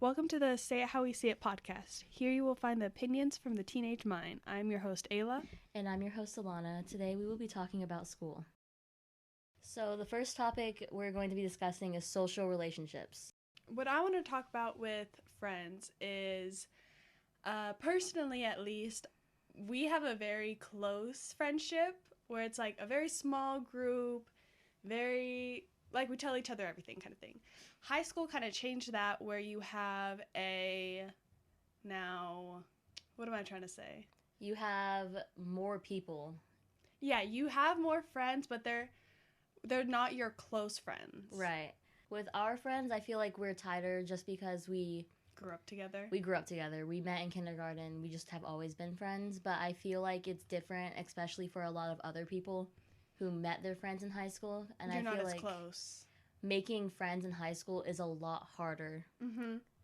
Welcome to the Say It How We See It podcast. Here you will find the opinions from the teenage mind. I'm your host, Ayla. And I'm your host, Alana. Today we will be talking about school. So the first topic we're going to be discussing is social relationships. What I want to talk about with friends is, personally at least, we have a very close friendship where it's like a very small group, very, like we tell each other everything kind of thing. High school kind of changed that where you have what am I trying to say? You have more people. Yeah, you have more friends, but they're not your close friends. Right. With our friends, I feel like we're tighter just because we grew up together. We met in kindergarten. We just have always been friends. But I feel like it's different, especially for a lot of other people who met their friends in high school. And You're I feel not as like close. Making friends in high school is a lot harder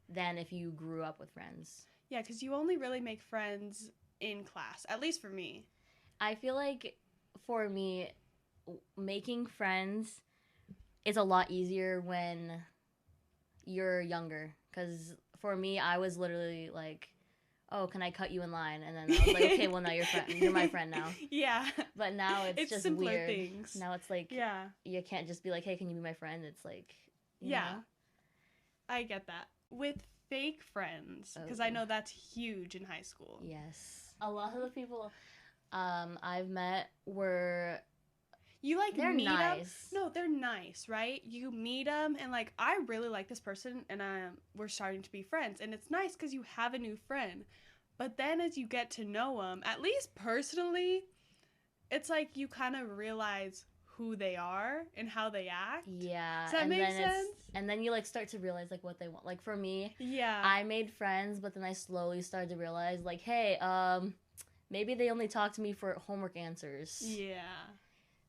than if you grew up with friends. Yeah, because you only really make friends in class, at least for me. I feel like for me, making friends is a lot easier when you're younger. Because for me, I was literally like, oh, can I cut you in line? And then I was like, okay, well, now you're my friend now. Yeah. But now it's just simpler weird. Things. Now it's like, you can't just be like, hey, can you be my friend? It's like, you know? I get that. With fake friends, because I know that's huge in high school. Yes. A lot of the people I've met were... they're meet nice. Them. No, they're nice, right? You meet them and like, I really like this person and we're starting to be friends. And it's nice because you have a new friend. But then as you get to know them, at least personally, it's like you kind of realize who they are and how they act. Yeah. Does that make sense? And then you like start to realize like what they want. Like for me, yeah, I made friends, but then I slowly started to realize like, hey, maybe they only talk to me for homework answers. Yeah.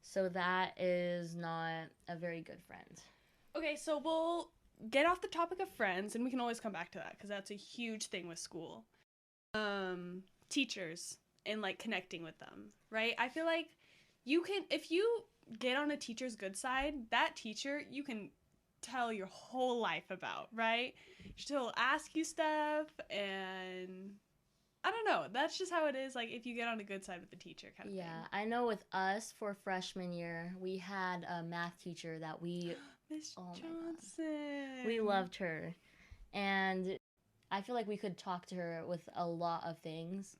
So that is not a very good friend. Okay, so we'll get off the topic of friends, and we can always come back to that because that's a huge thing with school. Teachers and like connecting with them, right? I feel like you can, if you get on a teacher's good side, that teacher you can tell your whole life about, right? She'll ask you stuff, and I don't know. That's just how it is. Like if you get on a good side with the teacher, kind of thing. Yeah, I know. With us for freshman year, we had a math teacher that we Miss Johnson. We loved her, and I feel like we could talk to her with a lot of things.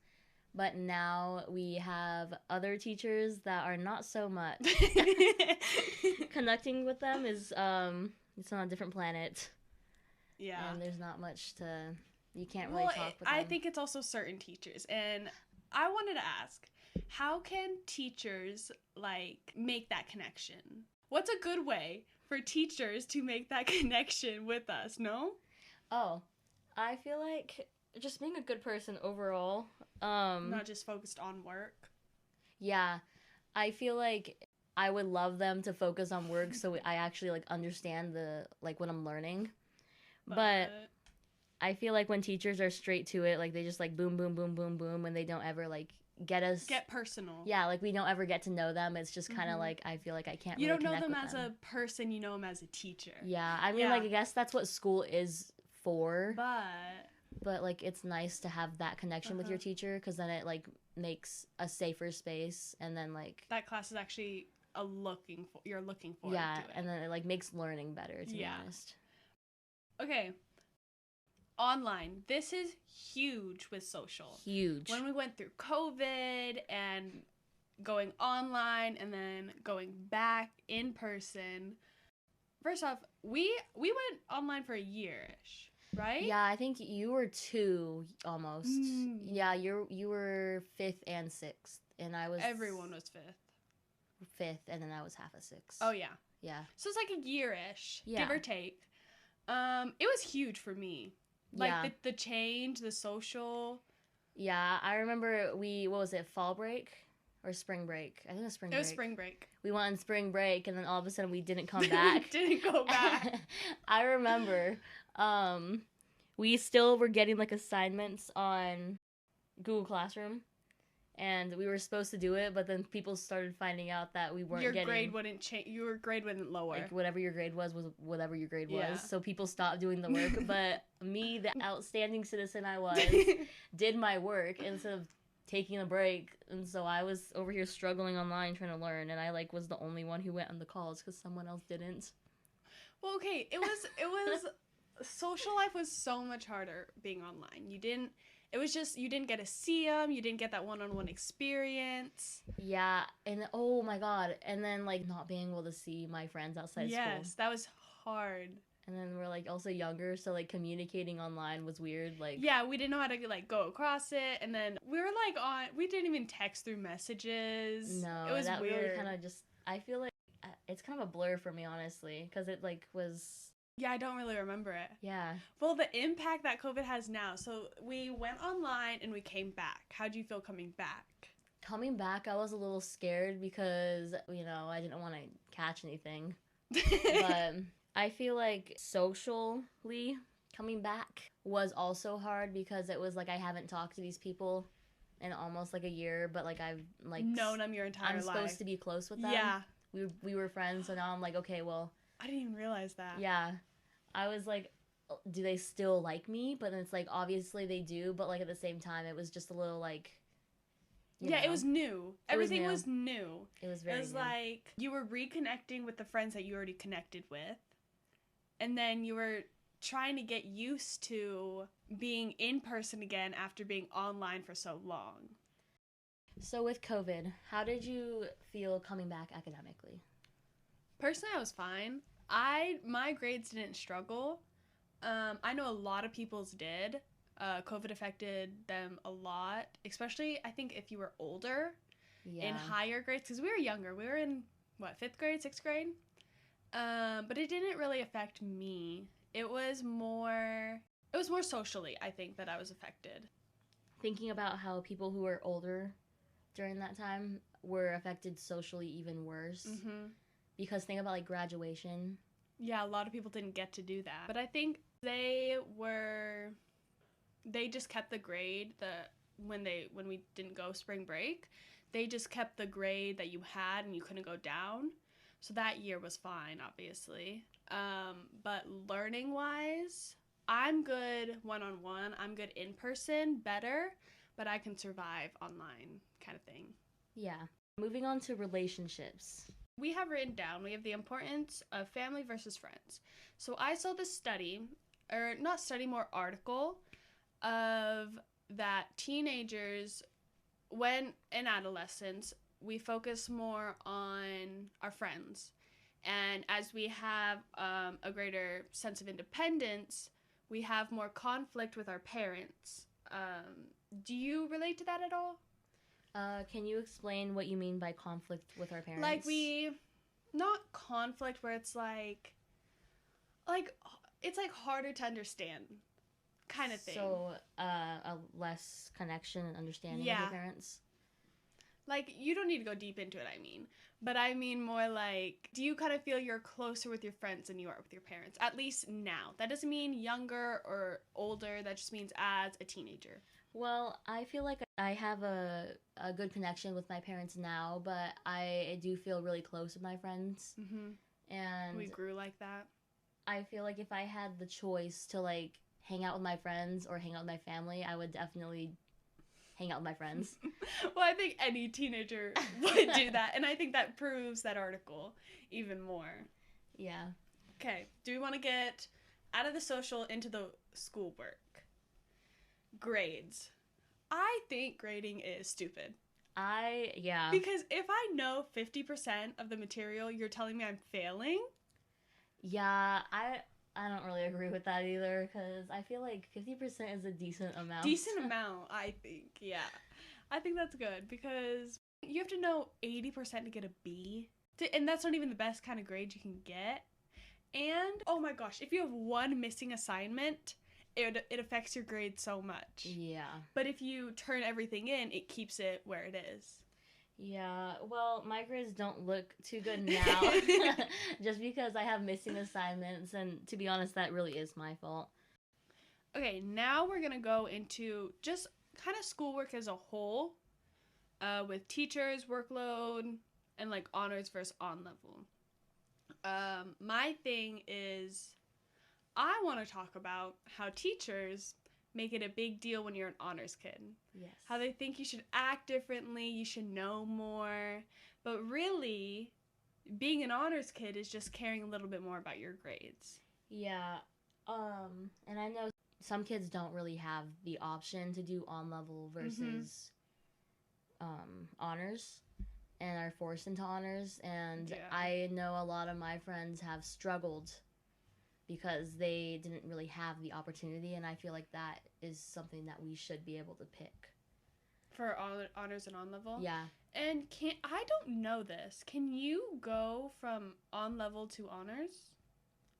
But now we have other teachers that are not so much. Connecting with them is it's on a different planet. Yeah, and there's not much to. You can't really talk with them. I think it's also certain teachers. And I wanted to ask, how can teachers, like, make that connection? What's a good way for teachers to make that connection with us, no? Oh, I feel like just being a good person overall. Not just focused on work. Yeah. I feel like I would love them to focus on work so I actually, like, understand what I'm learning. But I feel like when teachers are straight to it, like they just like boom, boom, boom, boom, boom, and they don't ever like get personal. Yeah, like we don't ever get to know them. It's just kind of like I feel like I can't. You really don't know them as a person. You know them as a teacher. Yeah, I mean, like I guess that's what school is for. But like it's nice to have that connection with your teacher because then it like makes a safer space, and then like that class is actually you're looking for. Yeah, and then it like makes learning better. To be honest. Okay. Online. This is huge with social. Huge. When we went through COVID and going online and then going back in person. First off, we went online for a year-ish, right? Yeah, I think you were 2 almost. Yeah, you were 5th and 6th, and I was. Everyone was 5th, and then I was half a 6th. Oh yeah. Yeah. So it's like a year-ish, give or take. It was huge for me. Like the change, the social. Yeah, I remember what was it, fall break or spring break? I think it was spring break. It was spring break. We went on spring break, and then all of a sudden we didn't come back. Didn't go back. I remember we still were getting like assignments on Google Classroom, and we were supposed to do it, but then people started finding out that we weren't Your getting grade wouldn't change. Your grade wouldn't lower. like whatever your grade was whatever your grade Yeah. was. So people stopped doing the work, but me, the outstanding citizen I was, did my work instead of taking a break, and so I was over here struggling online trying to learn, and I like was the only one who went on the calls because someone else didn't. Well, okay, it was social life was so much harder being online. It was just you didn't get to see them, you didn't get that one-on-one experience. Yeah, and oh my god, and then like not being able to see my friends outside school. Yes, that was hard. And then we're like also younger, so like communicating online was weird. Like Yeah, we didn't know how to like go across it, and then we were like we didn't even text through messages. no, It was that weird. really kind of just I feel like it's kind of a blur for me honestly, because it like was Yeah, I don't really remember it. yeah. Well, the impact that COVID has now. So we went online and we came back. How do you feel coming back? Coming back, I was a little scared because I didn't want to catch anything, but I feel like socially coming back was also hard because it was like I haven't talked to these people in almost like a year, but like I've like known them your entire I'm life. supposed to be close with them. Yeah. We were friends, so now I'm like, okay, well, I didn't even realize that. yeah. I was like, do they still like me? But then it's like obviously they do, but like at the same time it was just a little like it was new. Everything was new. It was very It was new. like you were reconnecting with the friends that you already connected with. And then you were trying to get used to being in person again after being online for so long. So with COVID, how did you feel coming back academically? Personally, I was fine. My grades didn't struggle. I know a lot of people's did. COVID affected them a lot, especially I think if you were older Yeah. in higher grades, because we were younger. We were in, 5th grade, 6th grade? But it didn't really affect me. It was more socially, I think, that I was affected. Thinking about how people who were older during that time were affected socially even worse. Mm-hmm. Because think about like graduation. Yeah, a lot of people didn't get to do that. But I think they just kept the grade when we didn't go spring break, they just kept the grade that you had and you couldn't go down. So that year was fine, obviously. But learning wise, I'm good one-on-one. I'm good in person, better, but I can survive online kind of thing. Yeah. Moving on to relationships. We have written down, we have the importance of family versus friends. So I saw this study, or not study, more article, of that teenagers, when in adolescence, we focus more on our friends. And as we have a greater sense of independence, we have more conflict with our parents. Do you relate to that at all? Can you explain what you mean by conflict with our parents? Like not conflict where it's like it's like harder to understand kind of thing. So, a less connection and understanding with your parents? Like, you don't need to go deep into it, but I mean more like, do you kind of feel you're closer with your friends than you are with your parents? At least now. That doesn't mean younger or older, that just means as a teenager. Well, I feel like I have a good connection with my parents now, but I do feel really close with my friends. Mm-hmm. And we grew like that. I feel like if I had the choice to like hang out with my friends or hang out with my family, I would definitely hang out with my friends. Well, I think any teenager would do that, and I think that proves that article even more. Yeah. Okay, do we want to get out of the social into the schoolwork? Grades. I think grading is stupid. Yeah. Because if I know 50% of the material, you're telling me I'm failing? Yeah, I don't really agree with that either, because I feel like 50% is a decent amount. Decent amount, I think, yeah. I think that's good, because you have to know 80% to get a B, and that's not even the best kind of grade you can get. And, oh my gosh, if you have one missing assignment, it affects your grade so much. Yeah. But if you turn everything in, it keeps it where it is. Yeah, well, my grades don't look too good now, just because I have missing assignments, and to be honest, that really is my fault. Okay, now we're going to go into just kind of schoolwork as a whole. with teachers, workload, and like honors versus on level. My thing is, I want to talk about how teachers make it a big deal when you're an honors kid. Yes. How they think you should act differently, you should know more. But really, being an honors kid is just caring a little bit more about your grades. Yeah. And I know some kids don't really have the option to do on level versus honors and are forced into honors. And Yeah. I know a lot of my friends have struggled because they didn't really have the opportunity, and I feel like that is something that we should be able to pick. For honors and on level? Yeah. And I don't know this. Can you go from on level to honors?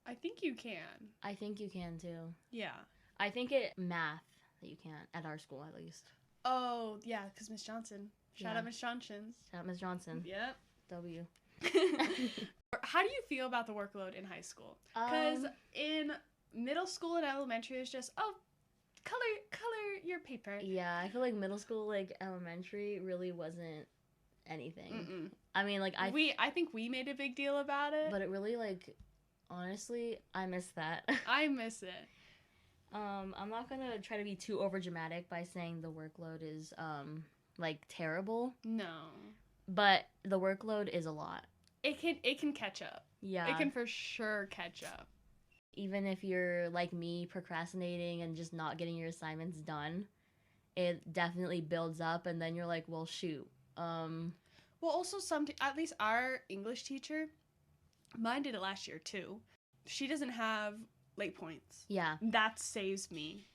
I think you can. I think you can too. Yeah. I think it math that you can at our school at least. Oh, yeah, because Miss Johnson. Shout Yeah. out Miss Johnson. Shout out Ms. Johnson. Yep. W. How do you feel about the workload in high school? Because in middle school and elementary, it's just, oh, color your paper. Yeah, I feel like middle school, like elementary, really wasn't anything. Mm-mm. I mean, like I think we made a big deal about it. but it really, like, honestly, I miss that. I miss it. I'm not gonna try to be too over dramatic by saying the workload is like terrible, No. but the workload is a lot. It can catch up. Yeah. It can for sure catch up. Even if you're like me, procrastinating and just not getting your assignments done, it definitely builds up, and then you're like, well, shoot. Well, also at least our English teacher, mine did it last year too. She doesn't have late points. Yeah. That saves me.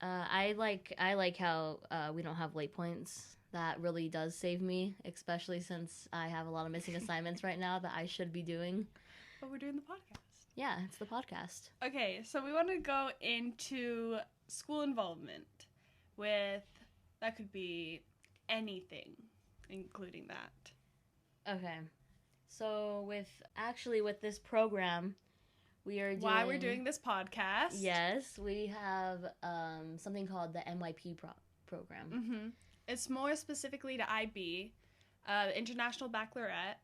I like how we don't have late points. That really does save me, especially since I have a lot of missing assignments right now that I should be doing. But we're doing the podcast. Yeah, it's the podcast. Okay, so we want to go into school involvement that could be anything, including that. Okay. So with this program, we are doing... Why we're doing this podcast. Yes, we have something called the MYP program. Mm-hmm. It's more specifically to IB, the International Baccalaureate,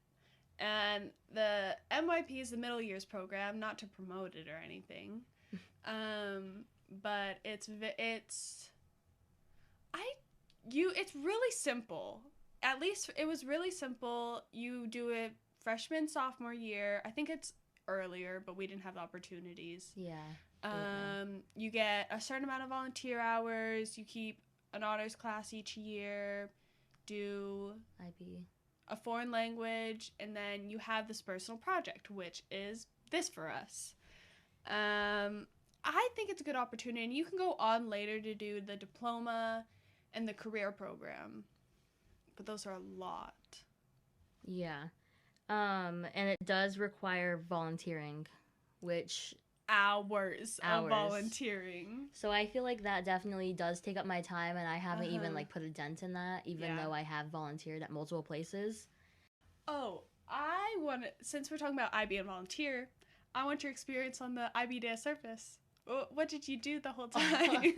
and the MYP is the middle years program, not to promote it or anything, but it's really simple. At least it was really simple. You do it freshman, sophomore year. I think it's earlier, but we didn't have the opportunities. Yeah. You get a certain amount of volunteer hours. You keep an honors class each year, do IB. a foreign language, and then you have this personal project, which is this for us. I think it's a good opportunity, and you can go on later to do the diploma and the career program, but those are a lot. Yeah. And it does require volunteering, which... Hours of volunteering. So I feel like that definitely does take up my time, and I haven't even like put a dent in that, even Yeah. though I have volunteered at multiple places. Oh, since we're talking about IB and volunteer, I want your experience on the IB Day of Service. What did you do the whole time?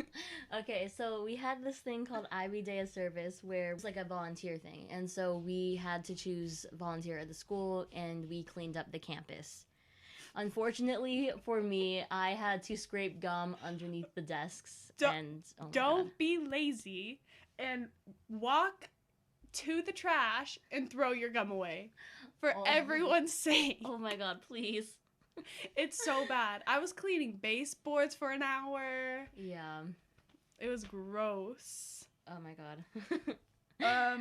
Okay, so we had this thing called IB Day of Service where it was like a volunteer thing, and so we had to choose volunteer at the school, and we cleaned up the campus. Unfortunately for me, I had to scrape gum underneath the desks. Don't be lazy and walk to the trash and throw your gum away for everyone's sake. Oh my god, please. It's so bad. I was cleaning baseboards for an hour. Yeah. It was gross. Oh my god.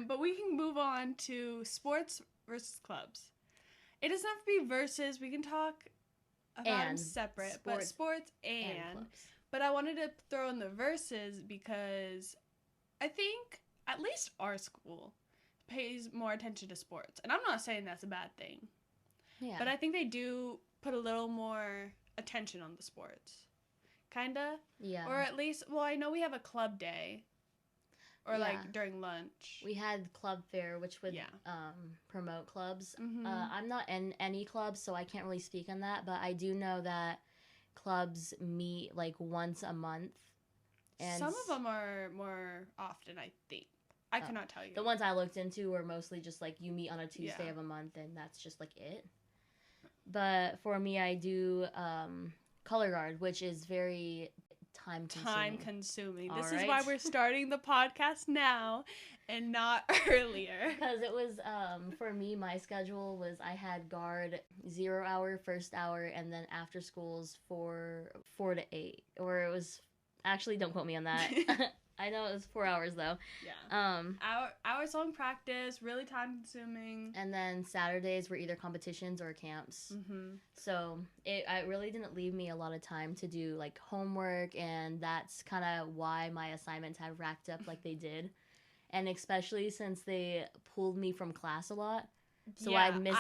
But we can move on to sports versus clubs. It doesn't have to be versus. We can talk about them separate, but sports and clubs. But I wanted to throw in the versus because I think at least our school pays more attention to sports. And I'm not saying that's a bad thing. Yeah. But I think they do put a little more attention on the sports. Kinda? Yeah. Or at least, well, I know we have a club day. Or, Yeah. like, during lunch. We had club fair, which would Yeah. promote clubs. Mhm. I'm not in any clubs, so I can't really speak on that. But I do know that clubs meet like once a month. And Some of them are more often, I think. I could not tell you. The ones I looked into were mostly just like you meet on a Tuesday Yeah. of a month, and that's just like it. But for me, I do color guard, which is very time consuming. All This is why right. we're starting the podcast now and not earlier. Because it was for me, my schedule was I had guard 0 hour, first hour, and then after schools 4 to 8, or it was actually, don't quote me on that. I know it was 4 hours though. Yeah. Hours long practice, really time consuming. And then Saturdays were either competitions or camps. Mm-hmm. So it really didn't leave me a lot of time to do like homework, and that's kind of why my assignments have racked up like they did. And especially since they pulled me from class a lot. So yeah, I'd miss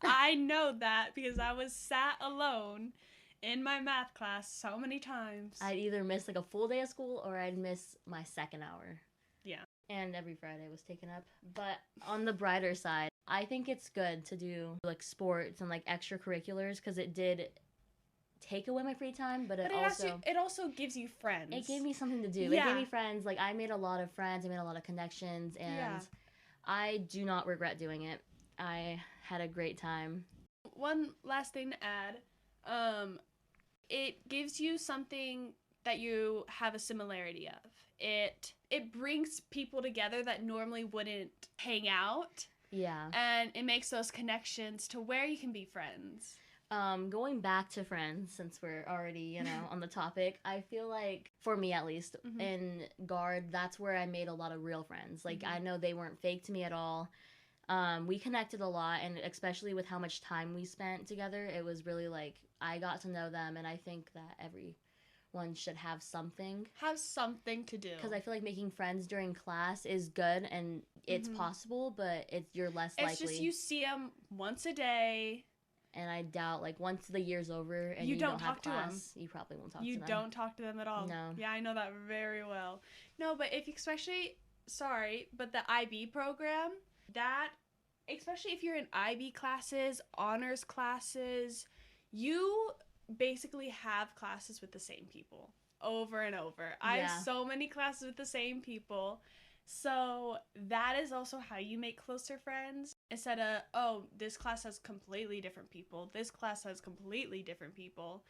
I know that because I was sat alone in my math class so many times. I'd either miss like a full day of school or I'd miss my second hour. Yeah. And every Friday was taken up. But on the brighter side, I think it's good to do like sports and like extracurriculars because it did take away my free time, but it also gives you friends. It gave me something to do. Yeah. It gave me friends. Like I made a lot of friends. I made a lot of connections, and I do not regret doing it. I had a great time. One last thing to add. It gives you something that you have a similarity of. It brings people together that normally wouldn't hang out. Yeah. And it makes those connections to where you can be friends. Going back to friends, since we're already, on the topic, I feel like, for me at least, in guard, that's where I made a lot of real friends. Like, I know they weren't fake to me at all. We connected a lot, and especially with how much time we spent together, it was really like, I got to know them, and I think that everyone should have something. Have something to do. Because I feel like making friends during class is good, and it's possible, but you're less likely. It's just you see them once a day. And I doubt, like, once the year's over and you don't have class, you probably won't talk to them. You don't talk to them at all. No. Yeah, I know that very well. No, but but the IB program, especially if you're in IB classes, honors classes, you basically have classes with the same people over and over. I have so many classes with the same people. So that is also how you make closer friends. Instead of, this class has completely different people. This class has completely different people.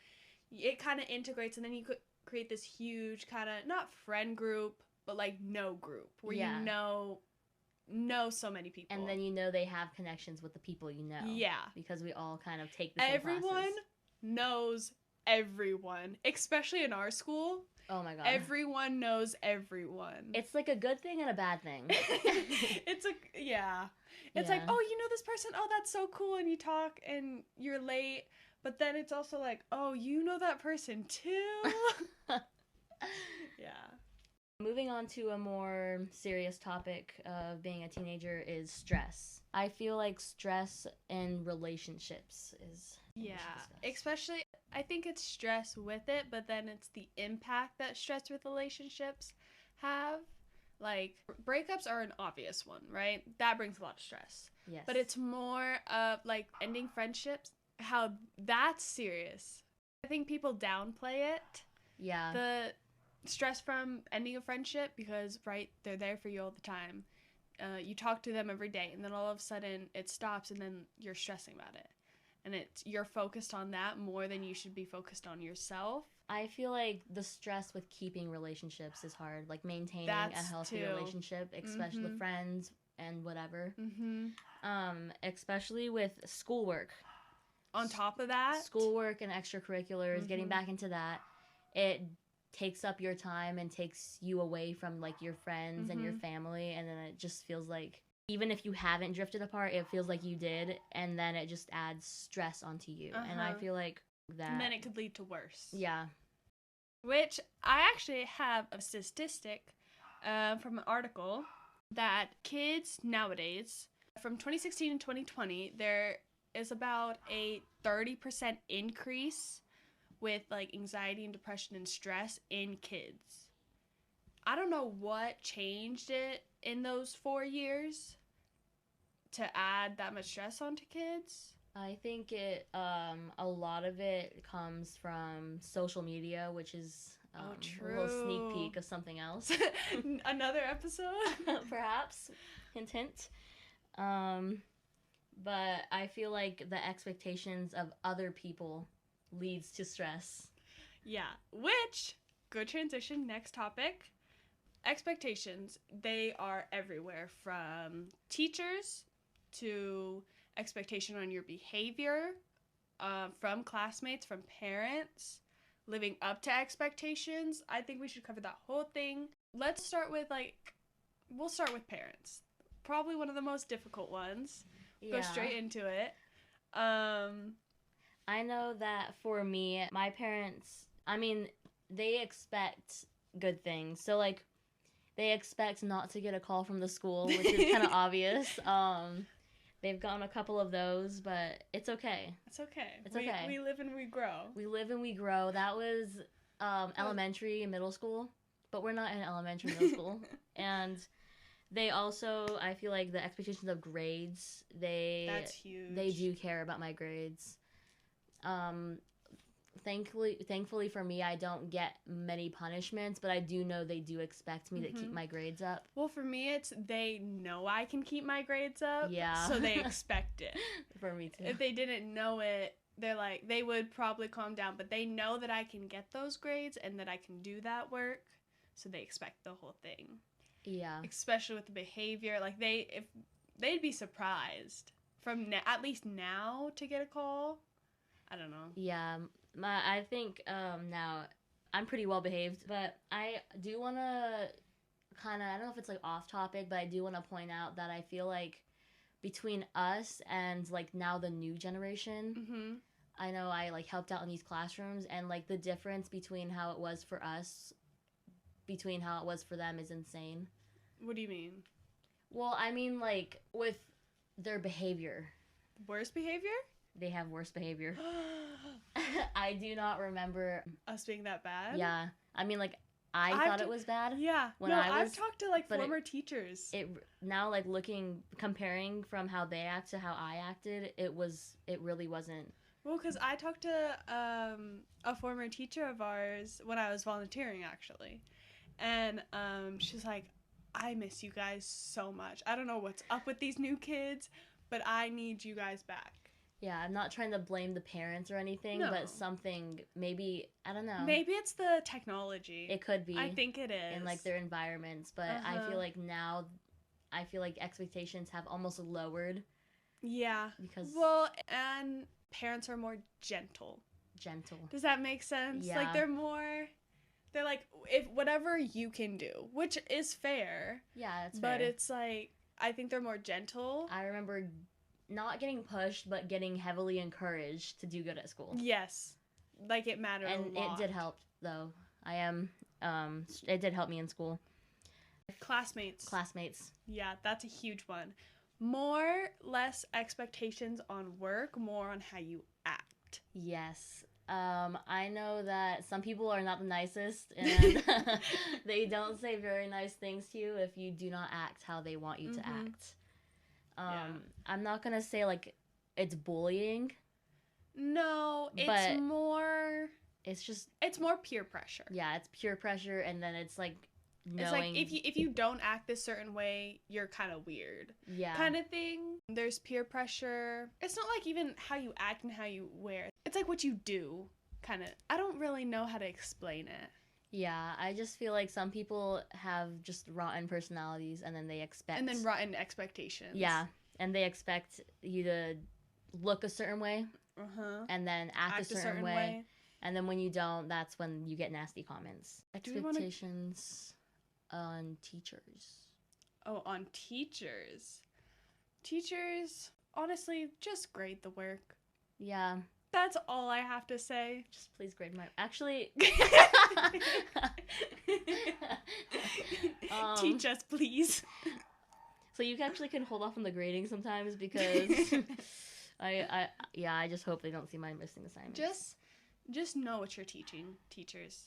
It kind of integrates, and then you could create this huge kind of, not friend group, but like no group where you know so many people. And then they have connections with the people you know. Yeah. Because we all kind of take the same classes. Everyone knows everyone, especially in our school. Oh my god. Everyone knows everyone. It's like a good thing and a bad thing. It's like, oh, you know this person? Oh, that's so cool. And you talk and you're late. But then it's also like, oh, you know that person too? Yeah. Moving on to a more serious topic of being a teenager is stress. I feel like stress in relationships is... Yeah, especially, I think it's stress with it, but then it's the impact that stress with relationships have. Like, breakups are an obvious one, right? That brings a lot of stress. Yes. But it's more of, like, ending friendships, how that's serious. I think people downplay it. Yeah. The stress from ending a friendship because, right, they're there for you all the time. You talk to them every day, and then all of a sudden it stops, and then you're stressing about it. And you're focused on that more than you should be focused on yourself. I feel like the stress with keeping relationships is hard. Like maintaining a healthy relationship, especially with friends and whatever. Especially with schoolwork. On top of that, schoolwork and extracurriculars, getting back into that, it takes up your time and takes you away from like your friends and your family, and then it just feels like even if you haven't drifted apart, it feels like you did, and then it just adds stress onto you. And I feel like that... And then it could lead to worse. Yeah. Which, I actually have a statistic from an article that kids nowadays, from 2016 and 2020, there is about a 30% increase with, like, anxiety and depression and stress in kids. I don't know what changed it in those 4 years to add that much stress onto kids, I think a lot of it comes from social media, which is Oh, a little sneak true. peek of something else. Another episode? Perhaps. Hint, hint. Um, but I feel like the expectations of other people leads to stress. Yeah. Which, good transition, next topic. Expectations, they are everywhere, from teachers to expectation on your behavior, from classmates, from parents, living up to expectations. I think we should cover that whole thing. Let's start with, we'll start with parents. Probably one of the most difficult ones. Yeah. Go straight into it. Um, I know that for me, my parents, I mean, they expect good things. So, like, they expect not to get a call from the school, which is kind of obvious. They've gotten a couple of those, but it's okay. It's okay. It's okay. We live and we grow. We live and we grow. That was elementary and middle school, but we're not in elementary and middle school. And they also, I feel like the expectations of grades, That's huge. they do care about my grades. Thankfully for me, I don't get many punishments, but I do know they do expect me to keep my grades up. Well, for me, it's they know I can keep my grades up. Yeah. So they expect it. For me too. If they didn't know it, they're like, they would probably calm down, but they know that I can get those grades and that I can do that work. So they expect the whole thing. Yeah. Especially with the behavior. Like, they'd be surprised from at least now to get a call. I don't know. Yeah. I think now I'm pretty well behaved, but I do want to kind of, I don't know if it's like off topic, but I do want to point out that I feel like between us and like now the new generation, Mm-hmm. I know I like helped out in these classrooms, and like the difference between how it was for us between how it was for them is insane. What do you mean? Well, I mean like with their behavior. Worse behavior? They have worse behavior. I do not remember Us being that bad? Yeah. I mean, like, I thought it was bad. Yeah. When no, I was- I've talked to, like, but former teachers. It now, like, comparing from how they act to how I acted, it really wasn't. Well, because I talked to a former teacher of ours when I was volunteering, actually. And she's like, I miss you guys so much. I don't know what's up with these new kids, but I need you guys back. Yeah, I'm not trying to blame the parents or anything, No. but something, maybe, I don't know. Maybe it's the technology. It could be. I think it is. In, like, their environments. But I Uh-huh. feel like now, expectations have almost lowered. Yeah. Because Well, and parents are more gentle. gentle. Does that make sense? Yeah. Like, they're like, if whatever you can do, which is fair. Yeah, that's But fair. it's like, I think they're more gentle. I remember not getting pushed, but getting heavily encouraged to do good at school. Yes. Like, it mattered a And lot. it did help, though. It did help me in school. Classmates. Classmates. Yeah, that's a huge one. Less expectations on work, more on how you act. Yes. I know that some people are not the nicest, and they don't say very nice things to you if you do not act how they want you to Mhm. act. Yeah. I'm not gonna say, like, it's bullying. No, it's But- more It's more peer pressure. yeah, it's pure pressure, and then it's, like, It's knowing... like if you don't act this certain way, you're kind of weird. Yeah. Kind of thing. There's peer pressure. It's not like even how you act and how you wear. It's like what you do. Kind of. I don't really know how to explain it. Yeah, I just feel like some people have just rotten personalities, and then they expect... And then rotten expectations. Yeah, and they expect you to look a certain way, Uh-huh. and then act a certain way. And then when you don't, that's when you get nasty comments. Do we wanna- Expectations on teachers. Oh, on teachers. Teachers, honestly, just grade the work. Yeah, That's all I have to say. just please grade my... Actually... Teach us, please. So you actually can hold off on the grading sometimes because I just hope they don't see my missing assignments. Just know what you're teaching, teachers.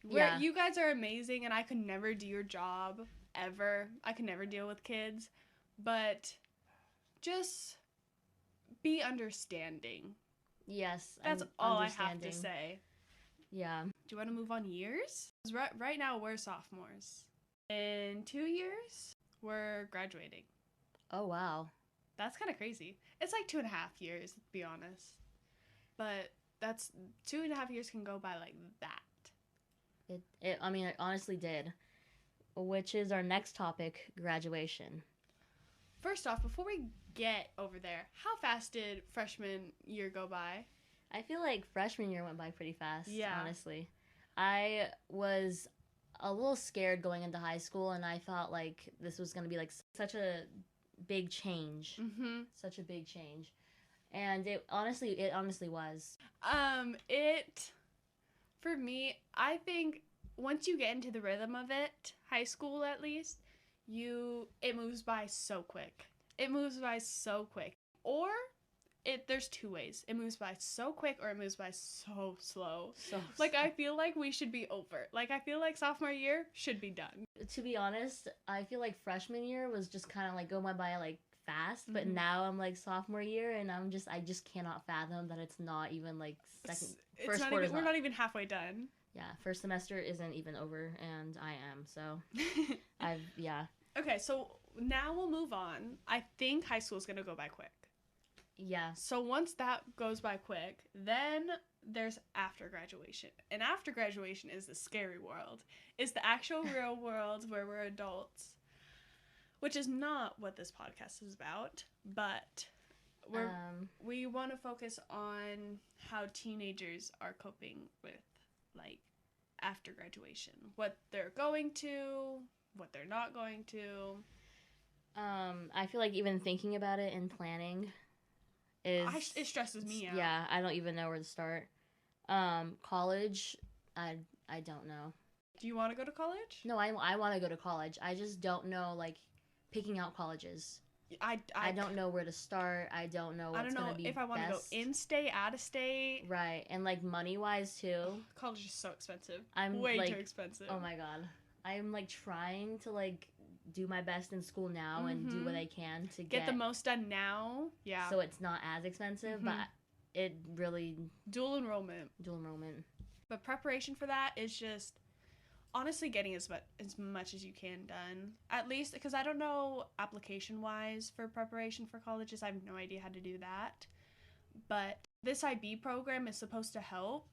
Yeah. You guys are amazing, and I could never do your job, ever. I could never deal with kids. But just be understanding. Yes. That's all I have to say. Yeah. Do you want to move on years? 'Cause right now we're sophomores. In 2 years, we're graduating. Oh, wow. That's kind of crazy. It's like 2.5 years, to be honest. But that's 2.5 years can go by like that. It honestly did. Which is our next topic, graduation. First off, before we get over there, how fast did freshman year go by? I feel like freshman year went by pretty fast, Yeah. honestly. I was a little scared going into high school, and I thought like this was going to be like such a big change. Mm-hmm. Such a big change. And it honestly was. For me, I think once you get into the rhythm of it, high school at least, it moves by so quick. It moves by so quick. Or there's two ways. It moves by so quick or it moves by so slow. I feel like we should be over. Like, I feel like sophomore year should be done. To be honest, I feel like freshman year was just kind of like going by like fast, but Mhm. now I'm like sophomore year, and I just cannot fathom that it's not even like We're not even halfway done. Yeah, first semester isn't even over, and I am, so yeah. Okay, so now we'll move on. I think high school is going to go by quick. Yeah. So once that goes by quick, then there's after graduation. And after graduation is the scary world. It's the actual real world where we're adults, which is not what this podcast is about, but we want to focus on how teenagers are coping with, like, after graduation. What they're going to, what they're not going to. I feel like even thinking about it and planning it stresses me out. Yeah, I don't even know where to start. College, I don't know. Do you want to go to college? No, I want to go to college. I just don't know, like, picking out colleges. I don't know where to start. I don't know what's going to be best. I don't know if I want to go in-state, out-of-state. Right, and, like, money-wise, too. College is so expensive. I'm way like, too expensive. Oh, my God. I'm, like, trying to, like, do my best in school now and do what I can to get the most done now. Yeah. So it's not as expensive, but it really... Dual enrollment. But preparation for that is just... honestly getting as much as you can done, at least, because I don't know application wise for preparation for colleges. I have no idea how to do that, but this IB program is supposed to help,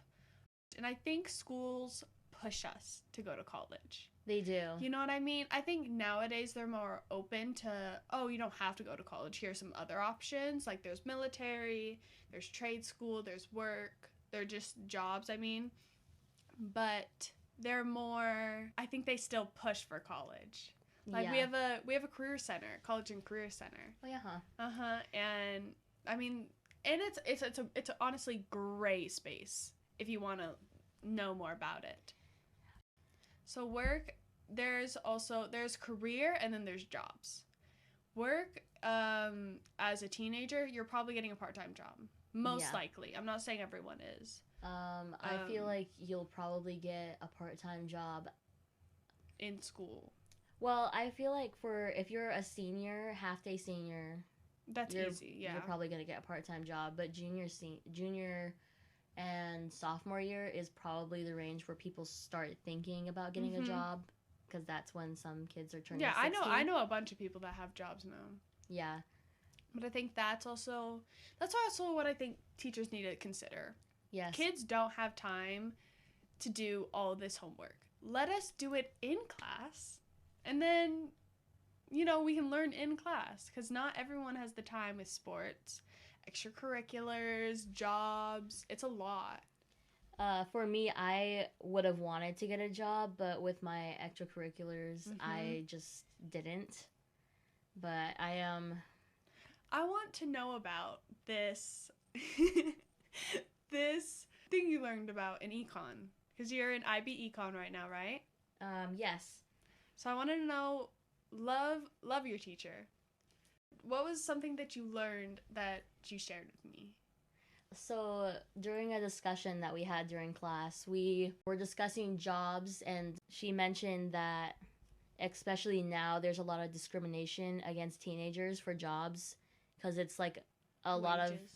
and I think schools push us to go to college. They do. You know what I mean? I think nowadays they're more open to, oh, you don't have to go to college. Here's some other options, like there's military, there's trade school, there's work, they're just jobs, I mean, but they're more, I think they still push for college. Like, we have a career center, college and career center. Oh, yeah, And I mean, and it's a honestly great space if you want to know more about it. So work, there's career, and then there's jobs. Work, as a teenager, you're probably getting a part-time job. Most likely. I'm not saying everyone is. I feel like you'll probably get a part-time job in school. Well, I feel like if you're a senior, half-day senior, that's easy. Yeah, you're probably gonna get a part-time job. But junior, and sophomore year is probably the range where people start thinking about getting a job, because that's when some kids are turning. Yeah, 60. I know a bunch of people that have jobs now. Yeah, but I think that's also what I think teachers need to consider. Yes. Kids don't have time to do all this homework. Let us do it in class, and then, we can learn in class, because not everyone has the time with sports, extracurriculars, jobs. It's a lot. For me, I would have wanted to get a job, but with my extracurriculars, I just didn't. But I want to know about this this thing you learned about in econ, because you're in IB econ right now, right? Yes. So I wanted to know, love your teacher. What was something that you learned that you shared with me? So during a discussion that we had during class, we were discussing jobs, and she mentioned that especially now there's a lot of discrimination against teenagers for jobs, because it's like a lot of wages.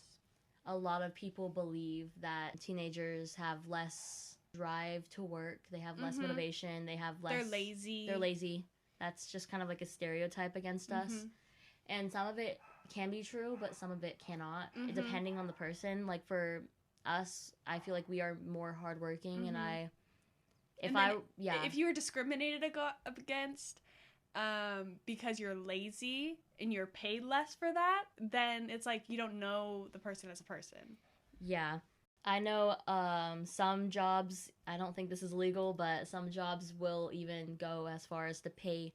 a lot of people believe that teenagers have less drive to work, they have less Mhm. motivation, they have less They're lazy. they're lazy. That's just kind of like a stereotype against us. Mhm. And some of it can be true, but some of it cannot, Mhm. depending on the person. Like for us, I feel like we are more hardworking, and Mhm. if And I, then yeah, if you were discriminated against because you're lazy and you're paid less for that, then it's like you don't know the person as a person. yeah. I know some jobs, I don't think this is legal, but some jobs will even go as far as to pay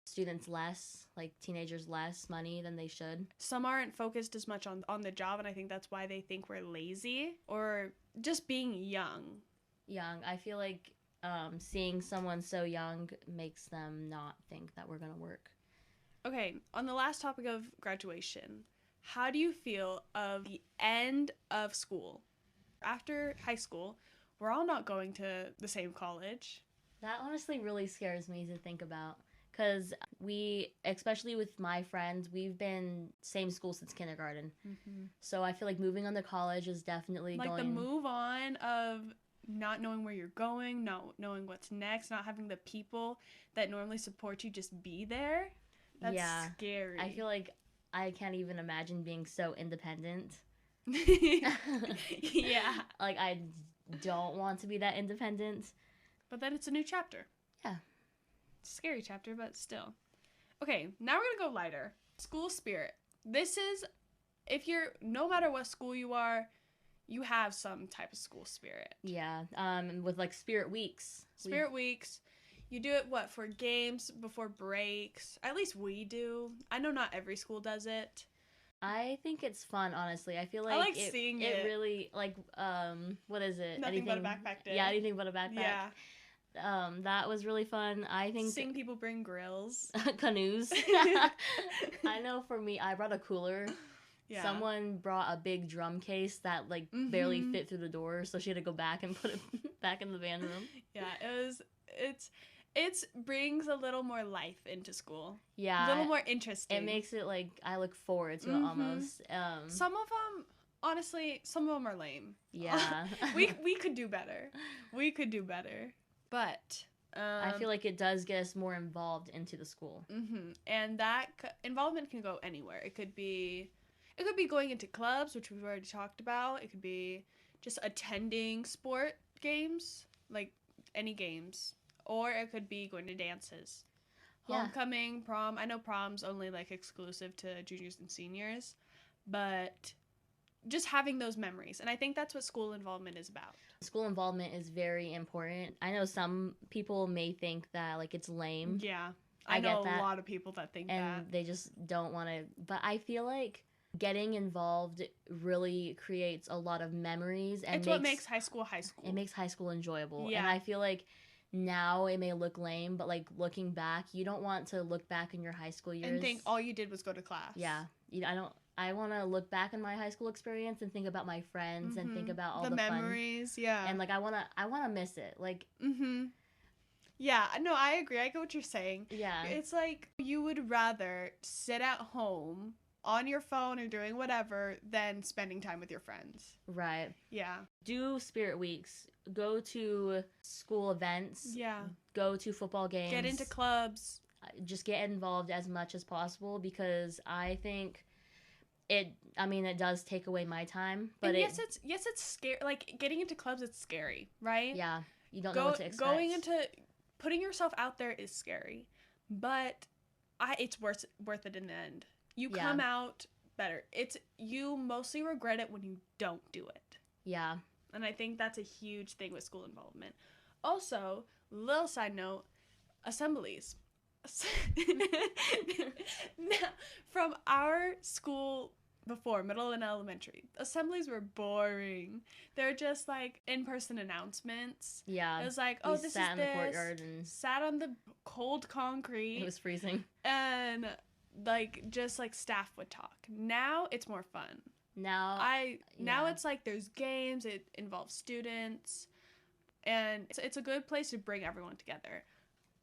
students less, like teenagers less money than they should. Some aren't focused as much on the job, and I think that's why they think we're lazy or just being young. Young. I feel like seeing someone so young makes them not think that we're going to work. Okay, on the last topic of graduation, how do you feel of the end of school? After high school, we're all not going to the same college. That honestly really scares me to think about. Because we, especially with my friends, we've been same school since kindergarten. Mm-hmm. So I feel like moving on to college is definitely Like going... the move on of not knowing where you're going, not knowing what's next, not having the people that normally support you just be there. That's scary. I feel like I can't even imagine being so independent. Yeah. Like, I don't want to be that independent. But then it's a new chapter. Yeah. It's a scary chapter, but still. Okay, now we're going to go lighter. School spirit. This is, if you're, no matter what school you are, you have some type of school spirit. Yeah. With like spirit weeks. Spirit weeks. You do it, what, for games, before breaks? At least we do. I know not every school does it. I think it's fun, honestly. I feel like I like seeing it. It really, like, what is it? Nothing but a backpack day. Yeah, anything but a backpack. Yeah. That was really fun. I think seeing people bring grills. Canoes. I know for me, I brought a cooler. Yeah. Someone brought a big drum case that like barely fit through the door, so she had to go back and put it back in the van room. Yeah, it brings a little more life into school. Yeah. A little more interesting. It makes it like I look forward to it almost. Some of them, honestly, some of them are lame. Yeah. we could do better. We could do better. But I feel like it does get us more involved into the school. And that involvement can go anywhere. It could be going into clubs, which we've already talked about. It could be just attending sport games, like any games. Or it could be going to dances. Yeah. Homecoming, prom. I know prom's only like exclusive to juniors and seniors. But just having those memories. And I think that's what school involvement is about. School involvement is very important. I know some people may think that like it's lame. Yeah. I know a lot of people that think that. And they just don't want to. But I feel like getting involved really creates a lot of memories. And it's what makes high school high school. It makes high school enjoyable. Yeah. And I feel like now it may look lame, but like looking back, you don't want to look back in your high school years and think all you did was go to class. Yeah. I want to look back in my high school experience and think about my friends and think about all the memories. Fun. Yeah. And like I want to miss it. Like Yeah, no, I agree. I get what you're saying. Yeah. It's like you would rather sit at home on your phone or doing whatever than spending time with your friends. Right. Yeah. Do spirit weeks. Go to school events. Yeah. Go to football games. Get into clubs. Just get involved as much as possible because I think it does take away my time, but it's scary. Like getting into clubs, it's scary, right? Yeah. You don't know what to expect. Putting yourself out there is scary, but it's worth it in the end. You come out better. You mostly regret it when you don't do it. Yeah. And I think that's a huge thing with school involvement. Also, little side note, assemblies. Now, from our school before, middle and elementary, assemblies were boring. They're just like in-person announcements. Yeah. It was like, oh, this sat is in the courtyard and sat on the cold concrete. It was freezing. And like just like staff would talk. Now it's more fun. Now it's like there's games, it involves students, and it's a good place to bring everyone together.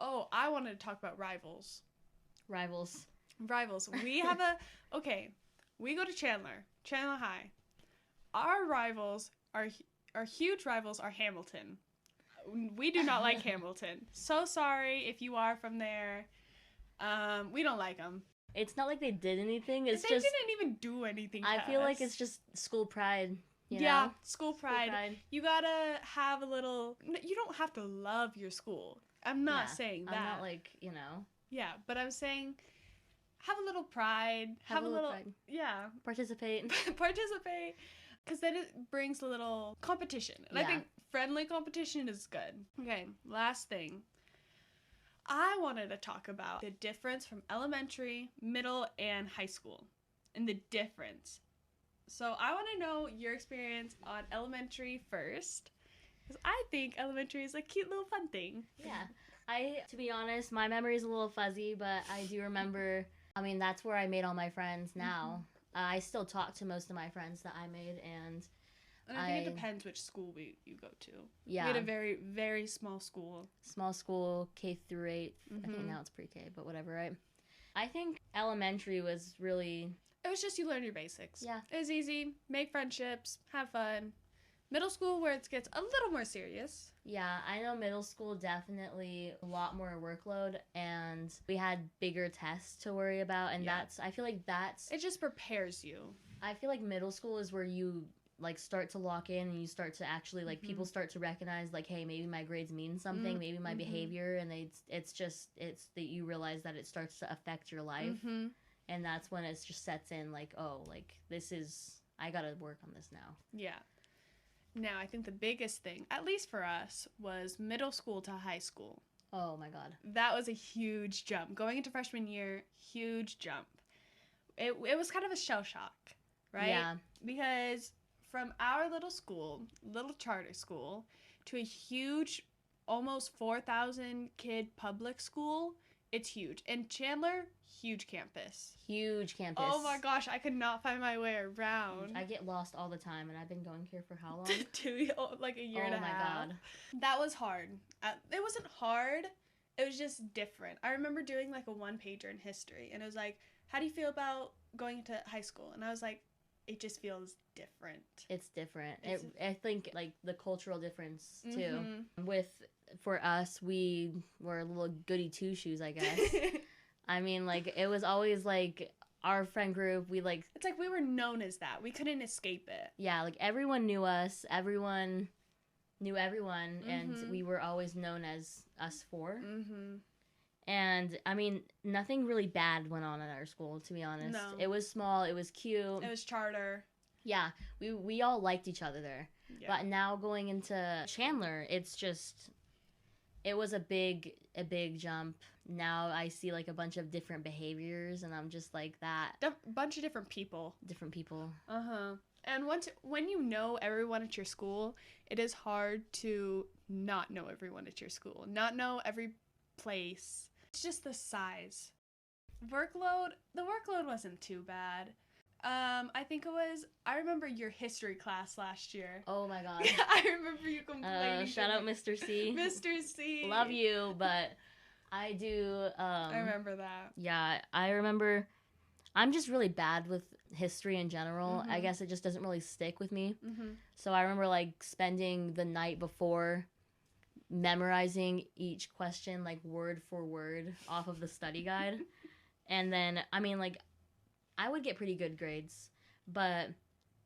Oh, I wanted to talk about rivals. Rivals. We have we go to Chandler. Chandler High. Our rivals are our huge rivals are Hamilton. We do not like Hamilton. So sorry if you are from there. We don't like them. It's not like they did anything. It's They just didn't even do anything to I feel like us. it's just school pride. You yeah, know? school pride. You gotta have a little. You don't have to love your school. I'm not saying that. I'm not like, you know. Yeah, but I'm saying have a little pride. Have a little pride. Yeah. Participate. Participate. Because then it brings a little competition. And I think friendly competition is good. Okay, last thing. I wanted to talk about the difference from elementary, middle, and high school. And the difference. So I want to know your experience on elementary first. Because I think elementary is a cute little fun thing. Yeah. To be honest, my memory is a little fuzzy, but I do remember, I mean, that's where I made all my friends now. I still talk to most of my friends that I made, and I think it depends which school you go to. Yeah. We had a very, very small school. Small school, K through 8. I think now it's pre-K, but whatever, right? I think elementary was really... It was just you learn your basics. Yeah. It was easy. Make friendships. Have fun. Middle school where it gets a little more serious. Yeah, I know middle school definitely a lot more workload, and we had bigger tests to worry about, and I feel like It just prepares you. I feel like middle school is where you like start to lock in and you start to actually like people start to recognize like, hey, maybe my grades mean something, maybe my behavior, and it's that you realize that it starts to affect your life, and that's when it just sets in like, oh, like I gotta work on this now. Yeah. Now, I think the biggest thing, at least for us, was middle school to high school. Oh my god. That was a huge jump. Going into freshman year, huge jump. It was kind of a shell shock, right? Yeah. Because from our little school, little charter school, to a huge, almost 4,000 kid public school, it's huge. And Chandler, huge campus. Huge campus. Oh my gosh, I could not find my way around. I get lost all the time, and I've been going here for how long? Like a year and a half. Oh my god. That was hard. It wasn't hard. It was just different. I remember doing like a 1-pager in history, and it was like, how do you feel about going to high school? And I was like, it just feels different. It's different. I think like the cultural difference too. For us, we were little goody two shoes, I guess. I mean, like it was always like our friend group. It's like we were known as that. We couldn't escape it. Yeah, like everyone knew us. Everyone knew everyone, and we were always known as us four. And I mean, nothing really bad went on at our school, to be honest. No. It was small. It was cute. It was charter. Yeah, we all liked each other there. Yeah. But now going into Chandler, it's just, it was a big jump. Now I see like a bunch of different behaviors, and I'm just like that. Bunch of different people. Different people. And when you know everyone at your school, it is hard to not know everyone at your school. Not know every place. It's just the size. The workload wasn't too bad. I remember your history class last year. Oh my god. I remember you complaining. Shout out Mr. C. Mr. C. Love you, but I do. I remember that. Yeah, I remember. I'm just really bad with history in general. I guess it just doesn't really stick with me. So I remember like spending the night before memorizing each question like word for word off of the study guide. And then, I mean, like, I would get pretty good grades, but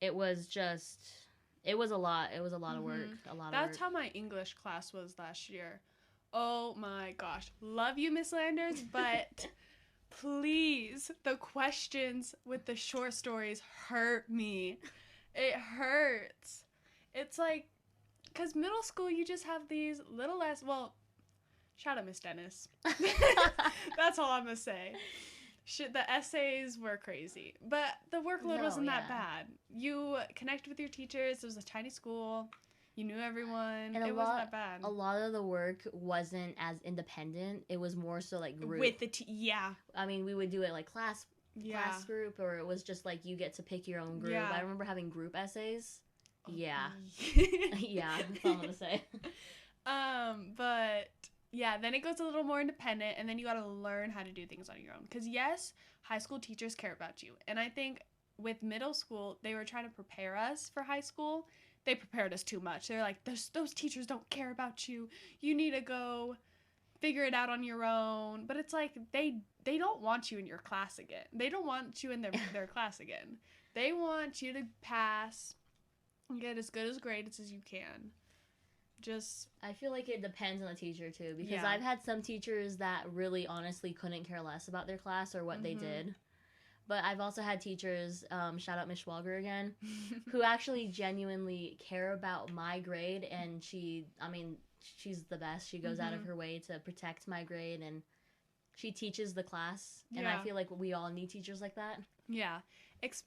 it was a lot. It was a lot of work. That's how my English class was last year. Oh my gosh. Love you, Miss Landers, but please, the questions with the short stories hurt me. It hurts. It's like, because middle school, you just have these little shout out Miss Dennis. That's all I'm going to say. The essays were crazy, but the workload wasn't that bad. You connected with your teachers. It was a tiny school. You knew everyone. And it wasn't that bad. A lot of the work wasn't as independent. It was more so like group. With the I mean, we would do it like class group, or it was just like you get to pick your own group. Yeah. I remember having group essays. Yeah. Yeah, that's all I'm gonna say. But yeah, then it goes a little more independent, and then you gotta learn how to do things on your own. Because yes, high school teachers care about you, and I think with middle school, they were trying to prepare us for high school. They prepared us too much. They're like, those teachers don't care about you. You need to go figure it out on your own. But it's like they don't want you in your class again. They don't want you in their class again. They want you to pass and get as good as grades as you can. I feel like it depends on the teacher too, because Yeah. I've had some teachers that really honestly couldn't care less about their class or what they did. But I've also had teachers, shout out Miss Schwager again, who actually genuinely care about my grade, and she's the best. She goes out of her way to protect my grade, and she teaches the class. And I feel like we all need teachers like that. Yeah.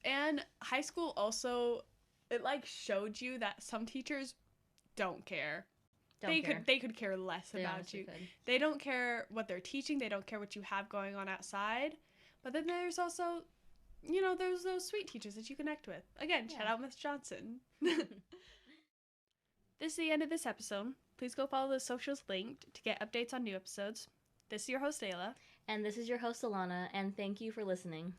And high school also, it like showed you that some teachers don't care. They could care less about you. They don't care what they're teaching. They don't care what you have going on outside. But then there's also, there's those sweet teachers that you connect with. Again, shout out Miss Johnson. This is the end of this episode. Please go follow the socials linked to get updates on new episodes. This is your host, Ayla. And this is your host, Alana, and thank you for listening.